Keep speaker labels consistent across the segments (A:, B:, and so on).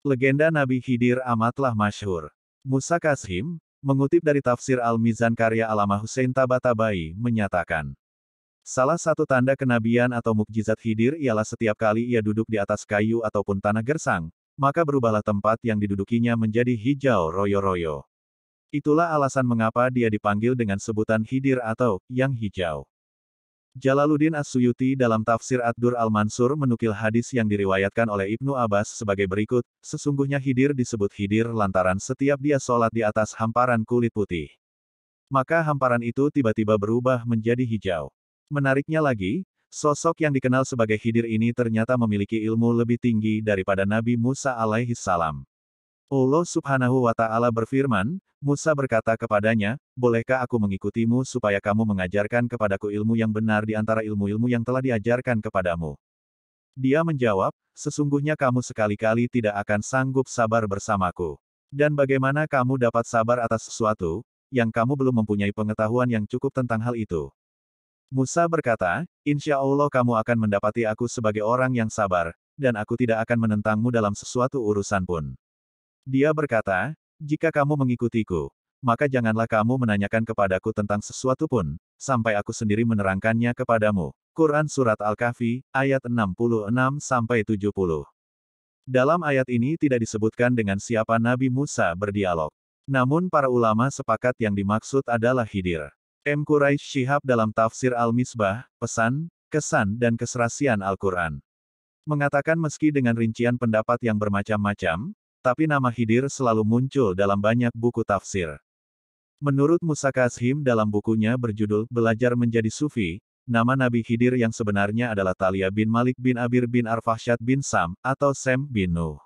A: Legenda Nabi Khidir amatlah masyhur. Musa Kazim, mengutip dari tafsir Al-Mizan karya Allamah Hussein Tabatabai, menyatakan, salah satu tanda kenabian atau mukjizat Khidir ialah setiap kali ia duduk di atas kayu ataupun tanah gersang, maka berubahlah tempat yang didudukinya menjadi hijau royo-royo. Itulah alasan mengapa dia dipanggil dengan sebutan Khidir atau yang hijau. Jalaluddin As-Suyuti dalam tafsir Ad-Dur Al-Mansur menukil hadis yang diriwayatkan oleh Ibnu Abbas sebagai berikut, sesungguhnya Khidir disebut Khidir lantaran setiap dia sholat di atas hamparan kulit putih. Maka hamparan itu tiba-tiba berubah menjadi hijau. Menariknya lagi, sosok yang dikenal sebagai Khidir ini ternyata memiliki ilmu lebih tinggi daripada Nabi Musa alaihi salam. Allah subhanahu wa ta'ala berfirman, Musa berkata kepadanya, bolehkah aku mengikutimu supaya kamu mengajarkan kepadaku ilmu yang benar di antara ilmu-ilmu yang telah diajarkan kepadamu. Dia menjawab, sesungguhnya kamu sekali-kali tidak akan sanggup sabar bersamaku. Dan bagaimana kamu dapat sabar atas sesuatu, yang kamu belum mempunyai pengetahuan yang cukup tentang hal itu. Musa berkata, insya Allah kamu akan mendapati aku sebagai orang yang sabar, dan aku tidak akan menentangmu dalam sesuatu urusan pun. Dia berkata, jika kamu mengikutiku, maka janganlah kamu menanyakan kepadaku tentang sesuatu pun, sampai aku sendiri menerangkannya kepadamu. Quran Surat Al-Kahfi, ayat 66-70. Dalam ayat ini tidak disebutkan dengan siapa Nabi Musa berdialog. Namun para ulama sepakat yang dimaksud adalah Khidir. M. Quraisy Shihab dalam tafsir Al-Misbah, pesan, kesan dan keserasian Al-Quran, mengatakan meski dengan rincian pendapat yang bermacam-macam, tapi nama Khidir selalu muncul dalam banyak buku tafsir. Menurut Musa Kazim dalam bukunya berjudul Belajar Menjadi Sufi, nama Nabi Khidir yang sebenarnya adalah Talia bin Malik bin Abir bin Arfahsyad bin Sam, atau Sem bin Nuh.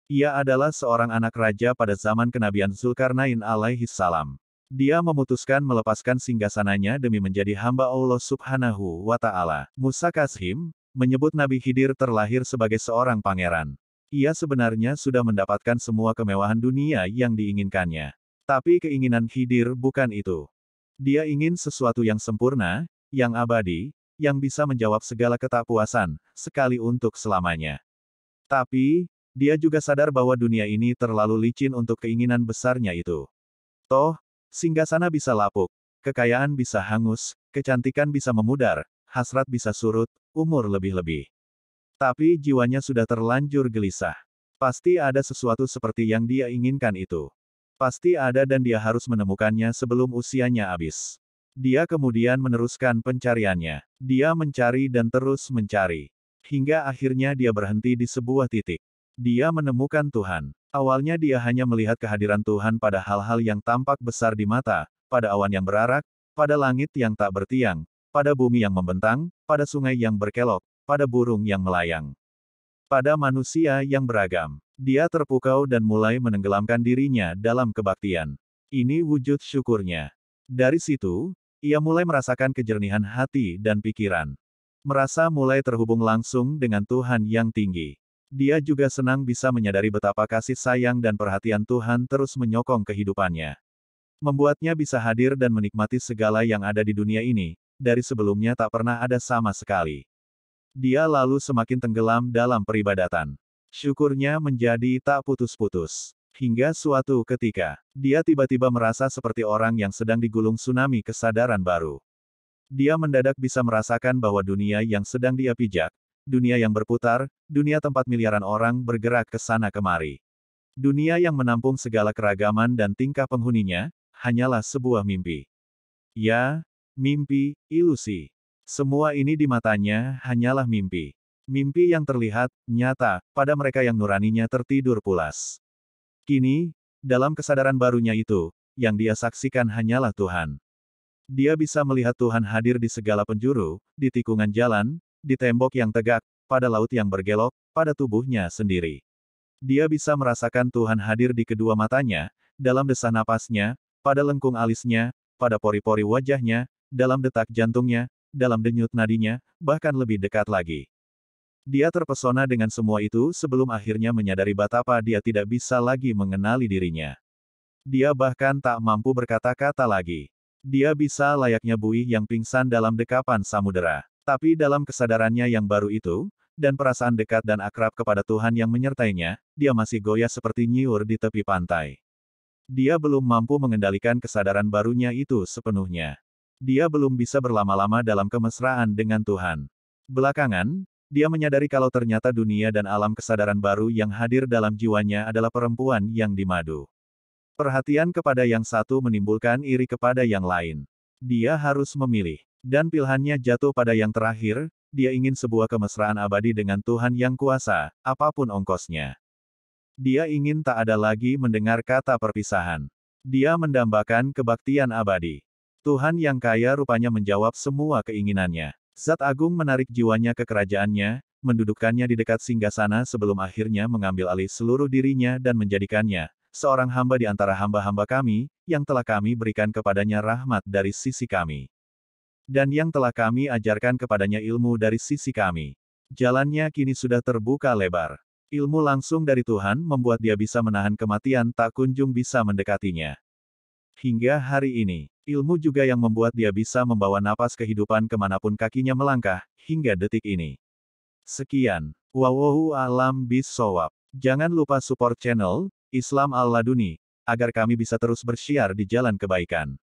A: Ia adalah seorang anak raja pada zaman kenabian Zulkarnain alaihi salam. Dia memutuskan melepaskan singgasananya demi menjadi hamba Allah subhanahu wa ta'ala. Musa Kazim menyebut Nabi Khidir terlahir sebagai seorang pangeran. Ia sebenarnya sudah mendapatkan semua kemewahan dunia yang diinginkannya. Tapi keinginan Khidir bukan itu. Dia ingin sesuatu yang sempurna, yang abadi, yang bisa menjawab segala ketakpuasan, sekali untuk selamanya. Tapi, dia juga sadar bahwa dunia ini terlalu licin untuk keinginan besarnya itu. Toh, singgasana bisa lapuk, kekayaan bisa hangus, kecantikan bisa memudar, hasrat bisa surut, umur lebih-lebih. Tapi jiwanya sudah terlanjur gelisah. Pasti ada sesuatu seperti yang dia inginkan itu. Pasti ada dan dia harus menemukannya sebelum usianya habis. Dia kemudian meneruskan pencariannya. Dia mencari dan terus mencari. Hingga akhirnya dia berhenti di sebuah titik. Dia menemukan Tuhan. Awalnya dia hanya melihat kehadiran Tuhan pada hal-hal yang tampak besar di mata, pada awan yang berarak, pada langit yang tak bertiang, pada bumi yang membentang, pada sungai yang berkelok, pada burung yang melayang, pada manusia yang beragam. Dia terpukau dan mulai menenggelamkan dirinya dalam kebaktian. Ini wujud syukurnya. Dari situ, ia mulai merasakan kejernihan hati dan pikiran. Merasa mulai terhubung langsung dengan Tuhan yang tinggi. Dia juga senang bisa menyadari betapa kasih sayang dan perhatian Tuhan terus menyokong kehidupannya. Membuatnya bisa hadir dan menikmati segala yang ada di dunia ini, dari sebelumnya tak pernah ada sama sekali. Dia lalu semakin tenggelam dalam peribadatan. Syukurnya menjadi tak putus-putus. Hingga suatu ketika, dia tiba-tiba merasa seperti orang yang sedang digulung tsunami kesadaran baru. Dia mendadak bisa merasakan bahwa dunia yang sedang dia pijak, dunia yang berputar, dunia tempat miliaran orang bergerak ke sana kemari. Dunia yang menampung segala keragaman dan tingkah penghuninya, hanyalah sebuah mimpi. Ya, mimpi, ilusi. Semua ini di matanya hanyalah mimpi. Mimpi yang terlihat nyata pada mereka yang nuraninya tertidur pulas. Kini, dalam kesadaran barunya itu, yang dia saksikan hanyalah Tuhan. Dia bisa melihat Tuhan hadir di segala penjuru, di tikungan jalan, di tembok yang tegak, pada laut yang bergelok, pada tubuhnya sendiri. Dia bisa merasakan Tuhan hadir di kedua matanya, dalam desah napasnya, pada lengkung alisnya, pada pori-pori wajahnya, dalam detak jantungnya, dalam denyut nadinya, bahkan lebih dekat lagi. Dia terpesona dengan semua itu sebelum akhirnya menyadari betapa dia tidak bisa lagi mengenali dirinya. Dia bahkan tak mampu berkata-kata lagi. Dia bisa layaknya buih yang pingsan dalam dekapan samudera. Tapi dalam kesadarannya yang baru itu, dan perasaan dekat dan akrab kepada Tuhan yang menyertainya, dia masih goyah seperti nyiur di tepi pantai. Dia belum mampu mengendalikan kesadaran barunya itu sepenuhnya. Dia belum bisa berlama-lama dalam kemesraan dengan Tuhan. Belakangan, dia menyadari kalau ternyata dunia dan alam kesadaran baru yang hadir dalam jiwanya adalah perempuan yang dimadu. Perhatian kepada yang satu menimbulkan iri kepada yang lain. Dia harus memilih. Dan pilihannya jatuh pada yang terakhir, dia ingin sebuah kemesraan abadi dengan Tuhan yang kuasa, apapun ongkosnya. Dia ingin tak ada lagi mendengar kata perpisahan. Dia mendambakan kebaktian abadi. Tuhan yang kaya rupanya menjawab semua keinginannya. Zat Agung menarik jiwanya ke kerajaannya, mendudukkannya di dekat singgasana sebelum akhirnya mengambil alih seluruh dirinya dan menjadikannya seorang hamba di antara hamba-hamba kami, yang telah kami berikan kepadanya rahmat dari sisi kami. Dan yang telah kami ajarkan kepadanya ilmu dari sisi kami. Jalannya kini sudah terbuka lebar. Ilmu langsung dari Tuhan membuat dia bisa menahan kematian tak kunjung bisa mendekatinya. Hingga hari ini, ilmu juga yang membuat dia bisa membawa napas kehidupan kemanapun kakinya melangkah, hingga detik ini. Sekian. Wallahu a'lam bishawab. Jangan lupa support channel Islam Al-Laduni, agar kami bisa terus bersiar di jalan kebaikan.